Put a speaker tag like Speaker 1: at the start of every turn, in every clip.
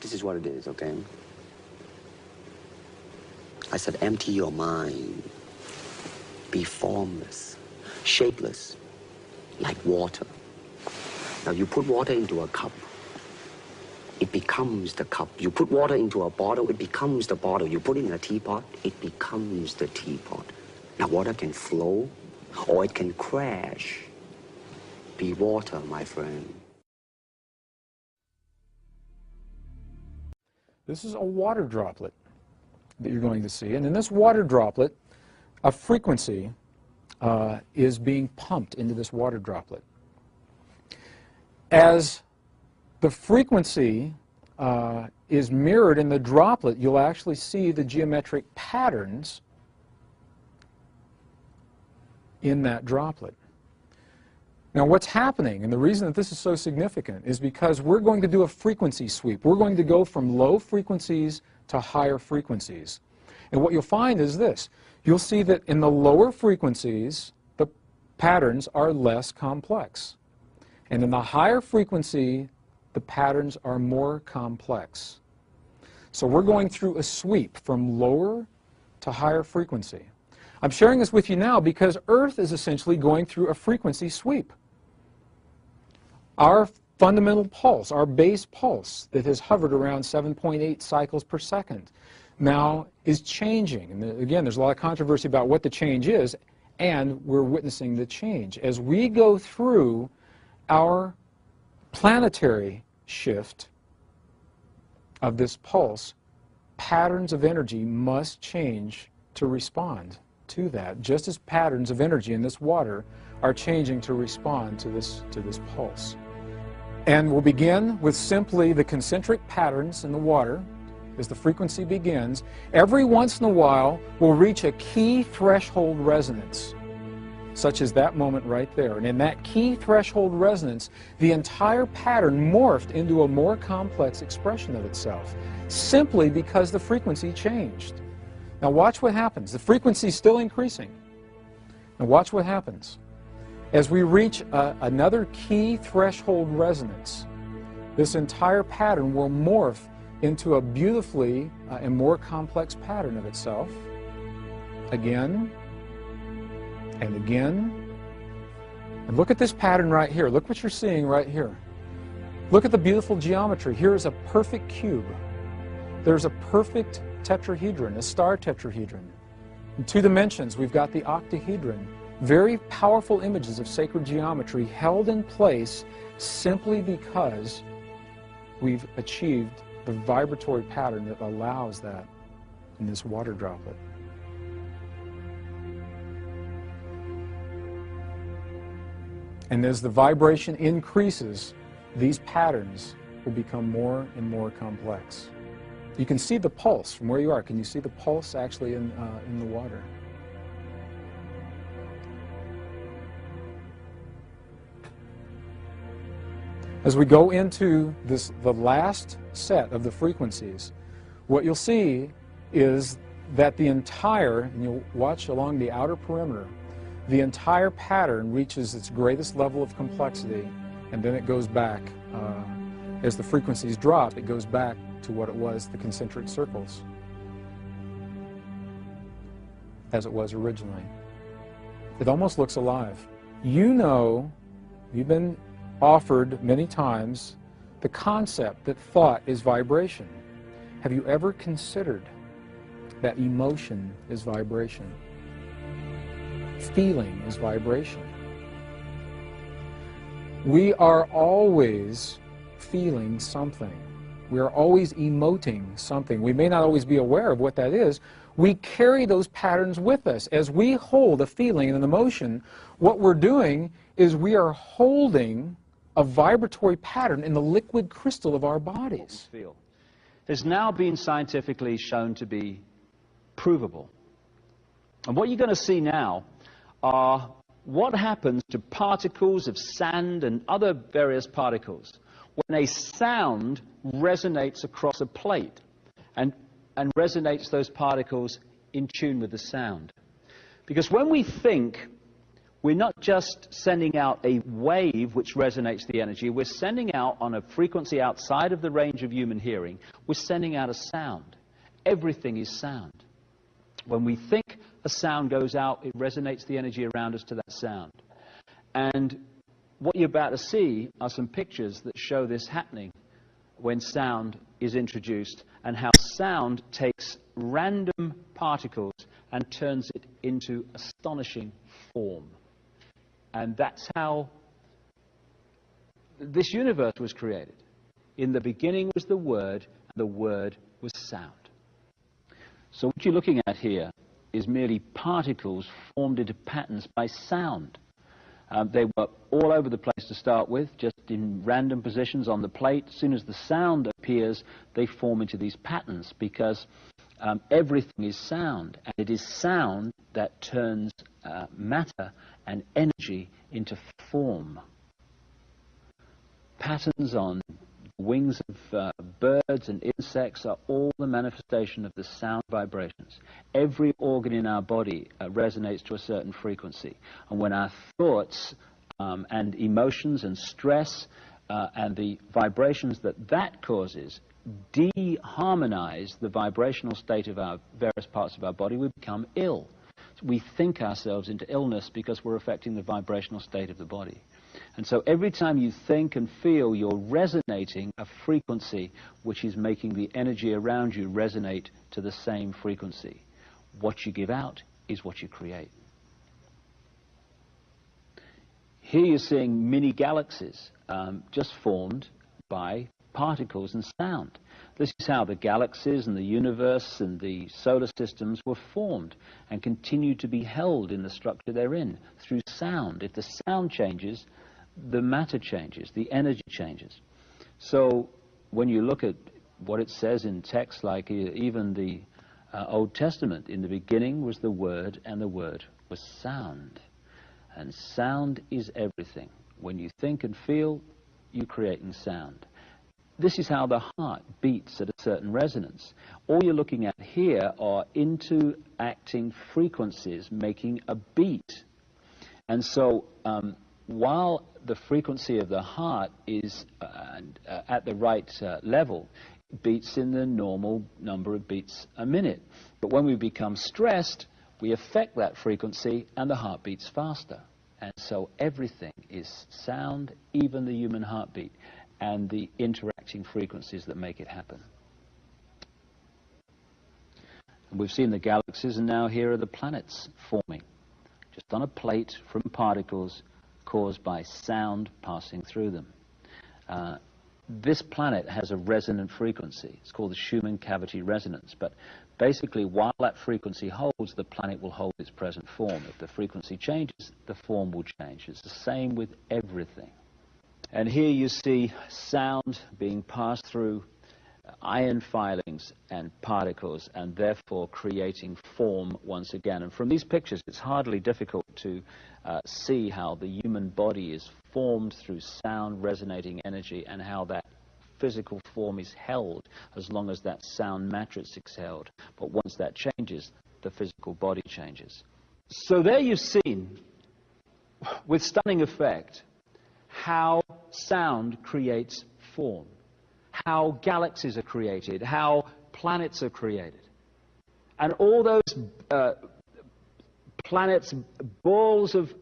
Speaker 1: This is what it is, okay? I said, empty your mind. Be formless, shapeless, like water. Now, you put water into a cup, it becomes the cup. You put water into a bottle, it becomes the bottle. You put it in a teapot, it becomes the teapot. Now, water can flow, or it can crash. Be water, my friend.
Speaker 2: This is a water droplet that you're going to see. And in this water droplet, a frequency is being pumped into this water droplet. As the frequency is mirrored in the droplet, you'll actually see the geometric patterns in that droplet. Now, what's happening, and the reason that this is so significant, is because we're going to do a frequency sweep. We're going to go from low frequencies to higher frequencies. And what you'll find is this. You'll see that in the lower frequencies, the patterns are less complex. And in the higher frequency, the patterns are more complex. So we're going through a sweep from lower to higher frequency. I'm sharing this with you now because Earth is essentially going through a frequency sweep. Our fundamental pulse, our base pulse that has hovered around 7.8 cycles per second, now is changing. And again, there's a lot of controversy about what the change is, and we're witnessing the change. As we go through our planetary shift of this pulse, patterns of energy must change to respond to that, just as patterns of energy in this water are changing to respond to this pulse. And we'll begin with simply the concentric patterns in the water. As the frequency begins, every once in a while we'll reach a key threshold resonance, such as that moment right there. And in that key threshold resonance, the entire pattern morphed into a more complex expression of itself, simply because the frequency changed. Now watch what happens. The frequency is still increasing. Now watch what happens. As we reach another key threshold resonance, this entire pattern will morph into a beautifully and more complex pattern of itself, again and again. And look at this pattern right here. Look what you're seeing right here. Look at the beautiful geometry. Here is a perfect cube. There's a perfect tetrahedron, a star tetrahedron. In 2 dimensions, we've got the octahedron. Very powerful images of sacred geometry held in place simply because we've achieved the vibratory pattern that allows that in this water droplet. And as the vibration increases, these patterns will become more and more complex. You can see the pulse from where you are. Can you see the pulse actually in the water? As we go into the last set of the frequencies, what you'll see is that the entire, and you'll watch along the outer perimeter, the entire pattern reaches its greatest level of complexity, and then it goes back. As the frequencies drop, it goes back to what it was, the concentric circles, as it was originally. It almost looks alive. You know, you've been offered many times the concept that thought is vibration. Have you ever considered that emotion is vibration? Feeling is vibration. We are always feeling something. We are always emoting something. We may not always be aware of what that is. We carry those patterns with us. As we hold a feeling and an emotion, what we're doing is we are holding a vibratory pattern in the liquid crystal of our bodies.
Speaker 3: Has now been scientifically shown to be provable. And what you're going to see now are what happens to particles of sand and other various particles when a sound resonates across a plate and resonates those particles in tune with the sound. Because when we think, we're not just sending out a wave which resonates the energy, we're sending out on a frequency outside of the range of human hearing, we're sending out a sound. Everything is sound. When we think a sound goes out, it resonates the energy around us to that sound. And what you're about to see are some pictures that show this happening when sound is introduced, and how sound takes random particles and turns it into astonishing form. And that's how this universe was created. In the beginning was the Word, and the Word was sound. So what you're looking at here is merely particles formed into patterns by sound. They were all over the place to start with, just in random positions on the plate. As soon as the sound appears, they form into these patterns, because everything is sound, and it is sound that turns matter and energy into form. Patterns on wings of birds and insects are all the manifestation of the sound vibrations. Every organ in our body resonates to a certain frequency. And when our thoughts and emotions and stress and the vibrations that causes de-harmonize the vibrational state of our various parts of our body, we become ill. We think ourselves into illness because we're affecting the vibrational state of the body. And so every time you think and feel, you're resonating a frequency which is making the energy around you resonate to the same frequency. What you give out is what you create. Here you're seeing mini galaxies just formed by particles and sound. This is how the galaxies and the universe and the solar systems were formed and continue to be held in the structure they're in through sound. If the sound changes, the matter changes, the energy changes. So when you look at what it says in texts like even the Old Testament, in the beginning was the Word, and the Word was sound. And sound is everything. When you think and feel, you're creating sound. This is how the heart beats at a certain resonance. All you're looking at here are interacting frequencies making a beat. And so while the frequency of the heart is at the right level, it beats in the normal number of beats a minute. But when we become stressed, we affect that frequency and the heart beats faster. And so everything is sound, even the human heartbeat, and the interacting frequencies that make it happen. And we've seen the galaxies, and now here are the planets forming, just on a plate from particles caused by sound passing through them. This planet has a resonant frequency. It's called the Schumann cavity resonance. But basically, while that frequency holds, the planet will hold its present form. If the frequency changes, the form will change. It's the same with everything. And here you see sound being passed through iron filings and particles, and therefore creating form once again. And from these pictures, it's hardly difficult to see how the human body is formed through sound resonating energy, and how that physical form is held as long as that sound matrix is held. But once that changes, the physical body changes. So there you've seen, with stunning effect, how sound creates form, how galaxies are created, how planets are created. And all those planets, balls of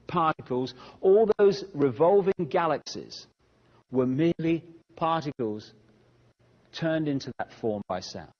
Speaker 3: particles, all those revolving galaxies were merely particles turned into that form by sound.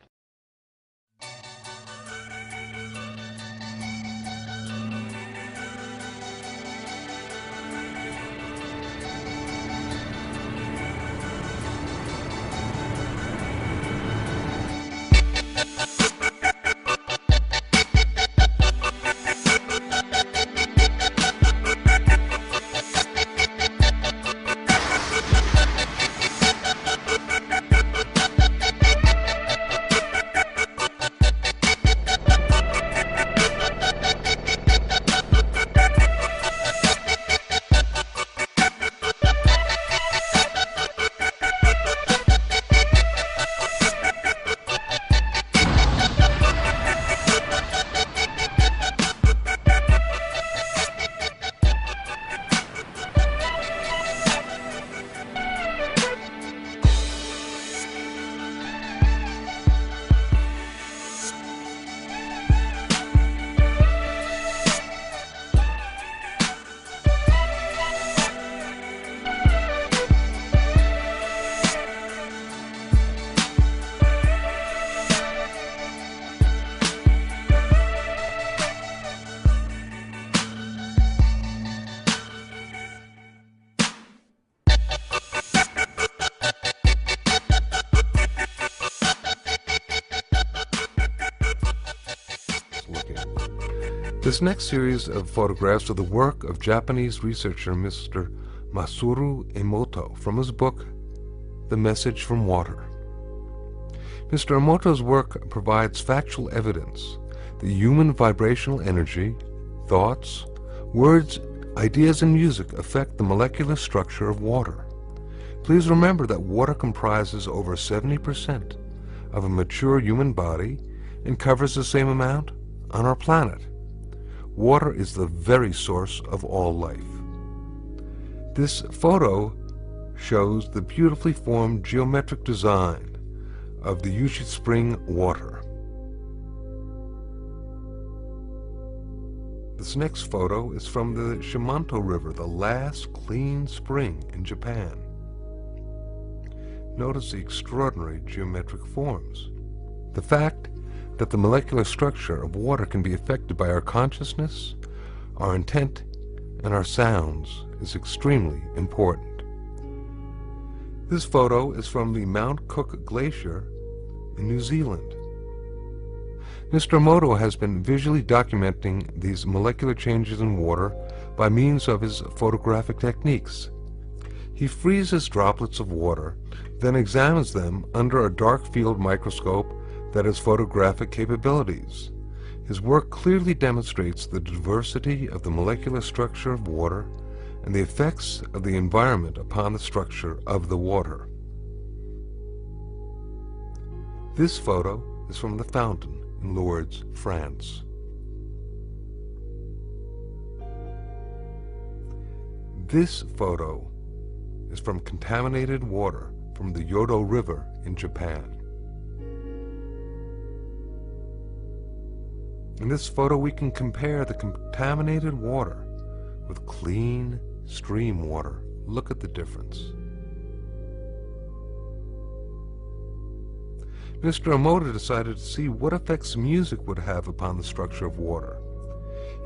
Speaker 4: This next series of photographs are the work of Japanese researcher Mr. Masaru Emoto from his book, The Message from Water. Mr. Emoto's work provides factual evidence that human vibrational energy, thoughts, words, ideas, and music affect the molecular structure of water. Please remember that water comprises over 70% of a mature human body and covers the same amount on our planet. Water is the very source of all life. This photo shows the beautifully formed geometric design of the Yushi Spring water. This next photo is from the Shimanto River, the last clean spring in Japan. Notice the extraordinary geometric forms. The fact that the molecular structure of water can be affected by our consciousness, our intent, and our sounds is extremely important. This photo is from the Mount Cook Glacier in New Zealand. Mr. Emoto has been visually documenting these molecular changes in water by means of his photographic techniques. He freezes droplets of water, then examines them under a dark field microscope that has photographic capabilities. His work clearly demonstrates the diversity of the molecular structure of water and the effects of the environment upon the structure of the water. This photo is from the fountain in Lourdes, France. This photo is from contaminated water from the Yodo River in Japan. In this photo we can compare the contaminated water with clean stream water. Look at the difference. Mr. Emoto decided to see what effects music would have upon the structure of water.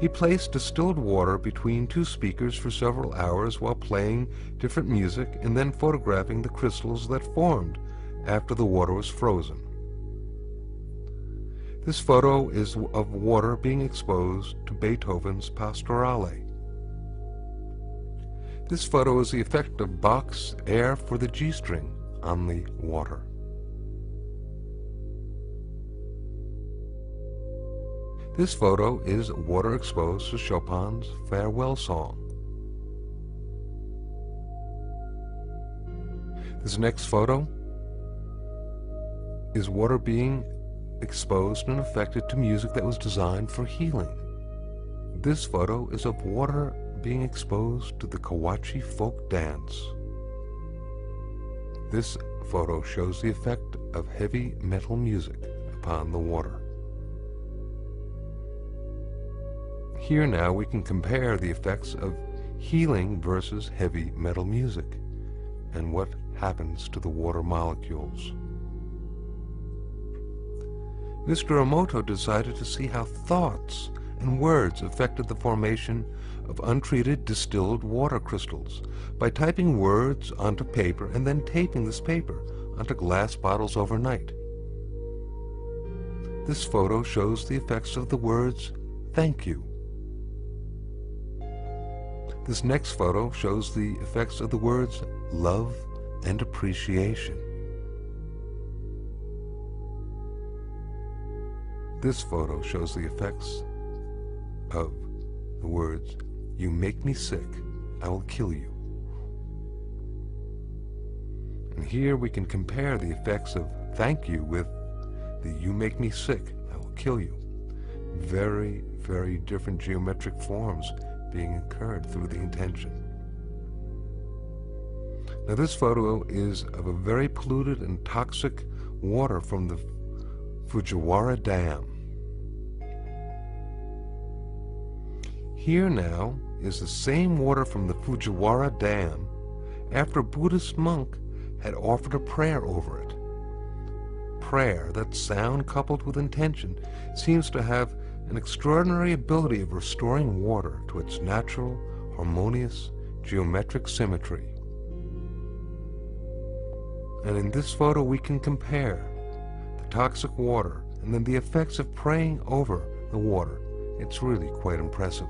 Speaker 4: He placed distilled water between two speakers for several hours while playing different music and then photographing the crystals that formed after the water was frozen. This photo is of water being exposed to Beethoven's Pastorale. This photo is the effect of Bach's Air for the G-string on the water. This photo is water exposed to Chopin's Farewell Song. This next photo is water being exposed and affected to music that was designed for healing. This photo is of water being exposed to the Kawachi folk dance. This photo shows the effect of heavy metal music upon the water. Here now we can compare the effects of healing versus heavy metal music and what happens to the water molecules. Mr. Emoto decided to see how thoughts and words affected the formation of untreated distilled water crystals by typing words onto paper and then taping this paper onto glass bottles overnight. This photo shows the effects of the words, "Thank you." This next photo shows the effects of the words love and appreciation. This photo shows the effects of the words, "You make me sick, I will kill you." And here we can compare the effects of thank you with the "you make me sick, I will kill you." Very, very different geometric forms being incurred through the intention. Now this photo is of a very polluted and toxic water from the Fujiwara Dam. Here now is the same water from the Fujiwara Dam after a Buddhist monk had offered a prayer over it. Prayer, that sound coupled with intention, seems to have an extraordinary ability of restoring water to its natural, harmonious, geometric symmetry. And in this photo we can compare the toxic water and then the effects of praying over the water It's really quite impressive.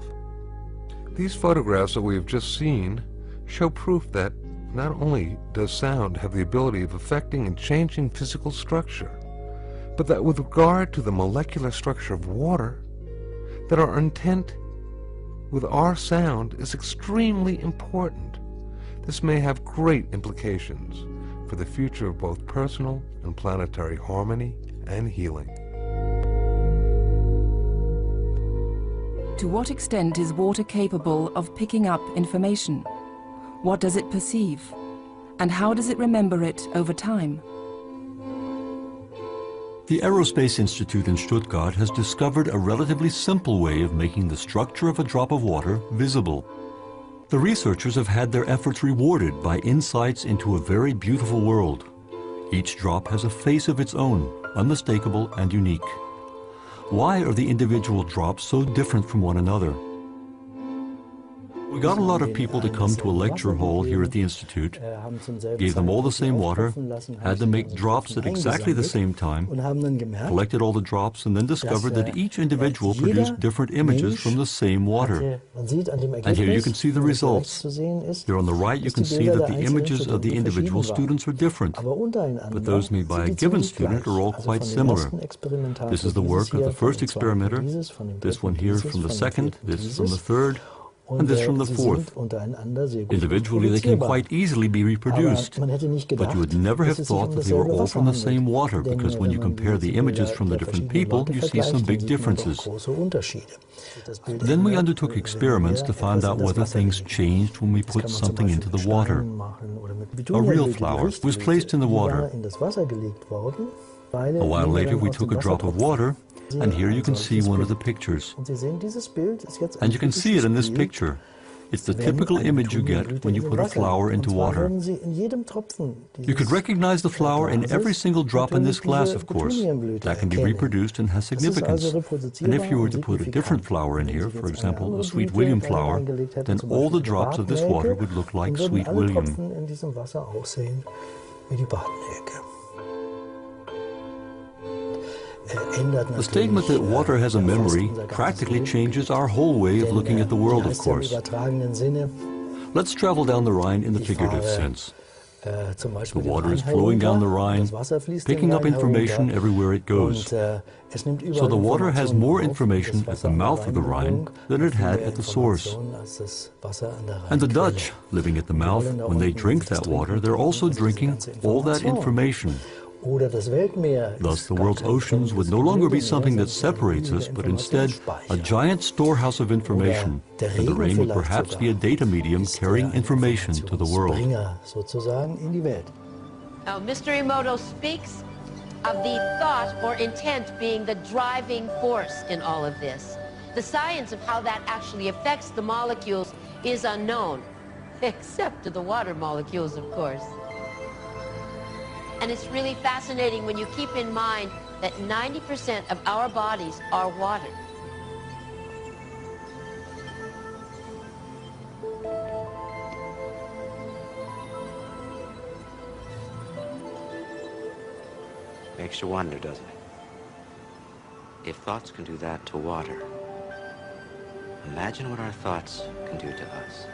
Speaker 4: These photographs that we have just seen show proof that not only does sound have the ability of affecting and changing physical structure, but that with regard to the molecular structure of water, that our intent with our sound is extremely important. This may have great implications for the future of both personal and planetary harmony and healing.
Speaker 5: To what extent is water capable of picking up information? What does it perceive? And how does it remember it over time?
Speaker 6: The Aerospace Institute in Stuttgart has discovered a relatively simple way of making the structure of a drop of water visible. The researchers have had their efforts rewarded by insights into a very beautiful world. Each drop has a face of its own, unmistakable and unique. Why are the individual drops so different from one another? We got a lot of people to come to a lecture hall here at the Institute, gave them all the same water, had them make drops at exactly the same time, collected all the drops, and then discovered that each individual produced different images from the same water. And here you can see the results. Here on the right you can see that the images of the individual students are different, but those made by a given student are all quite similar. This is the work of the first experimenter, this one here from the second, this from the third, and this from the fourth. Individually they can quite easily be reproduced, but you would never have thought that they were all from the same water, because when you compare the images from the different people, you see some big differences. Then we undertook experiments to find out whether things changed when we put something into the water. A real flower was placed in the water. A while later we took a drop of water, and here you can see one of the pictures. And you can see it in this picture. It's the typical image you get when you put a flower into water. You could recognize the flower in every single drop in this glass, of course. That can be reproduced and has significance. And if you were to put a different flower in here, for example, a Sweet William flower, then all the drops of this water would look like Sweet William. The statement that water has a memory practically changes our whole way of looking at the world, of course. Let's travel down the Rhine in the figurative sense. The water is flowing down the Rhine, picking up information everywhere it goes. So the water has more information at the mouth of the Rhine than it had at the source. And the Dutch, living at the mouth, when they drink that water, they're also drinking all that information. Thus, the world's oceans would no longer be something that separates us, but instead a giant storehouse of information, and the rain would perhaps be a data medium carrying information to the world.
Speaker 7: Now, Mr. Emoto speaks of the thought or intent being the driving force in all of this. The science of how that actually affects the molecules is unknown, except to the water molecules, of course. And it's really fascinating when you keep in mind that 90% of our bodies are water.
Speaker 1: Makes you wonder, doesn't it? If thoughts can do that to water, imagine what our thoughts can do to us.